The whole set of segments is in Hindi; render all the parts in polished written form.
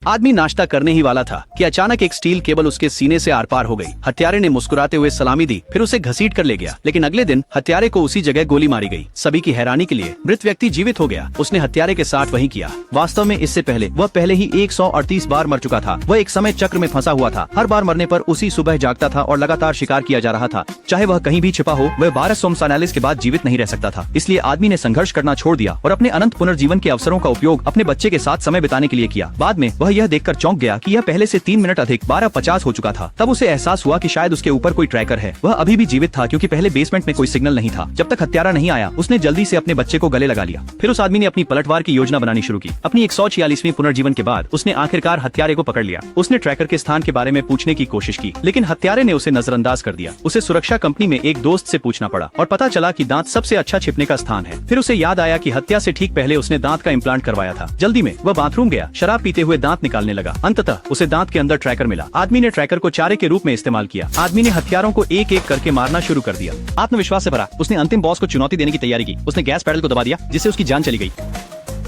आदमी नाश्ता करने ही वाला था कि अचानक एक स्टील केबल उसके सीने से आर पार हो गई। हत्यारे ने मुस्कुराते हुए सलामी दी, फिर उसे घसीट कर ले गया। लेकिन अगले दिन हत्यारे को उसी जगह गोली मारी गई। सभी की हैरानी के लिए मृत व्यक्ति जीवित हो गया। उसने हत्यारे के साथ वही किया। वास्तव में इससे पहले वह पहले ही 138 बार मर चुका था। वह एक समय चक्र में फंसा हुआ था। हर बार मरने पर उसी सुबह जागता था और लगातार शिकार किया जा रहा था। चाहे वह कहीं भी छिपा हो, वह 12 सोमसानालिस के बाद जीवित नहीं रह सकता था। इसलिए आदमी ने संघर्ष करना छोड़ दिया और अपने अनंत पुनर्जीवन के अवसरों का उपयोग अपने बच्चे के साथ समय बिताने के लिए किया। बाद में वह यह देखकर चौंक गया कि यह पहले से 3 मिनट अधिक 12:50 हो चुका था। तब उसे एहसास हुआ कि शायद उसके ऊपर कोई ट्रैकर है। वह अभी भी जीवित था क्योंकि पहले बेसमेंट में कोई सिग्नल नहीं था। जब तक हत्यारा नहीं आया, उसने जल्दी से अपने बच्चे को गले लगा लिया। फिर उस आदमी ने अपनी पलटवार की योजना बनानी शुरू की। अपनी 146वीं पुनर्जीवन के बाद उसने आखिरकार हत्यारे को पकड़ लिया। उसने ट्रैकर के स्थान के बारे में पूछने की कोशिश की, लेकिन हत्यारे ने उसे नजरअंदाज कर दिया। उसे सुरक्षा कंपनी में एक दोस्त से पूछना पड़ा और पता चला कि दांत सबसे अच्छा छिपने का स्थान है। फिर उसे याद आया कि हत्या से ठीक पहले उसने दांत का इम्प्लांट करवाया था। जल्दी में वह बाथरूम गया, शराब पीते हुए दांत निकालने लगा। अंततः उसे दांत के अंदर ट्रैकर मिला। आदमी ने ट्रैकर को चारे के रूप में इस्तेमाल किया। आदमी ने हथियारों को एक एक करके मारना शुरू कर दिया। आत्मविश्वास से भरा उसने अंतिम बॉस को चुनौती देने की तैयारी की। उसने गैस पैडल को दबा दिया, जिससे उसकी जान चली गई।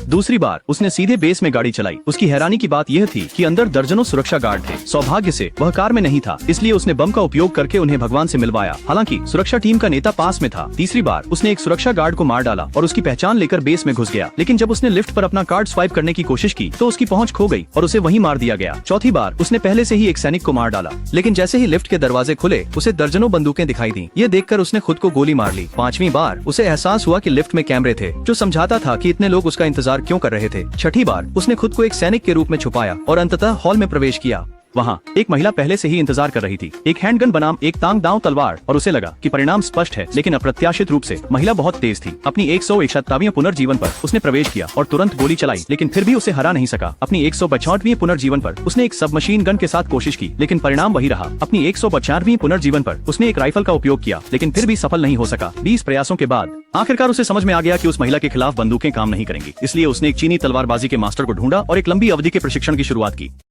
दूसरी बार उसने सीधे बेस में गाड़ी चलाई। उसकी हैरानी की बात यह थी कि अंदर दर्जनों सुरक्षा गार्ड थे। सौभाग्य से वह कार में नहीं था, इसलिए उसने बम का उपयोग करके उन्हें भगवान से मिलवाया। हालांकि सुरक्षा टीम का नेता पास में था। तीसरी बार उसने एक सुरक्षा गार्ड को मार डाला और उसकी पहचान लेकर बेस में घुस गया। लेकिन जब उसने लिफ्ट पर अपना कार्ड स्वाइप करने की कोशिश की तो उसकी पहुंच खो गई और उसे वहीं मार दिया गया। चौथी बार उसने पहले से ही एक सैनिक को मार डाला, लेकिन जैसे ही लिफ्ट के दरवाजे खुले उसे दर्जनों बंदूकें दिखाई दी। ये देखकर उसने खुद को गोली मार ली। पांचवी बार उसे एहसास हुआ कि लिफ्ट में कैमरे थे, जो समझाता था कि इतने लोग उसका इंतजार क्यों कर रहे थे। छठी बार उसने खुद को एक सैनिक के रूप में छुपाया और अंततः हॉल में प्रवेश किया। वहाँ एक महिला पहले से ही इंतजार कर रही थी, एक हैंडगन बनाम एक तांग दांव तलवार, और उसे लगा कि परिणाम स्पष्ट है। लेकिन अप्रत्याशित रूप से महिला बहुत तेज थी। अपनी 161वीं पुनर्जीवन पर उसने प्रवेश किया और तुरंत गोली चलाई, लेकिन फिर भी उसे हरा नहीं सका। अपनी 162वीं पुनर्जीवन पर उसने एक सबमशीन गन के साथ कोशिश की, लेकिन परिणाम वही रहा। अपनी 150वीं पुनर्जीवन पर उसने एक राइफल का उपयोग किया, लेकिन फिर भी सफल नहीं हो सका। 20 प्रयासों के बाद आखिरकार उसे समझ में आ गया कि उस महिला के खिलाफ बंदूकें काम नहीं करेंगी। इसलिए उसने एक चीनी तलवारबाजी के मास्टर को ढूंढा और एक लंबी अवधि के प्रशिक्षण की शुरुआत की।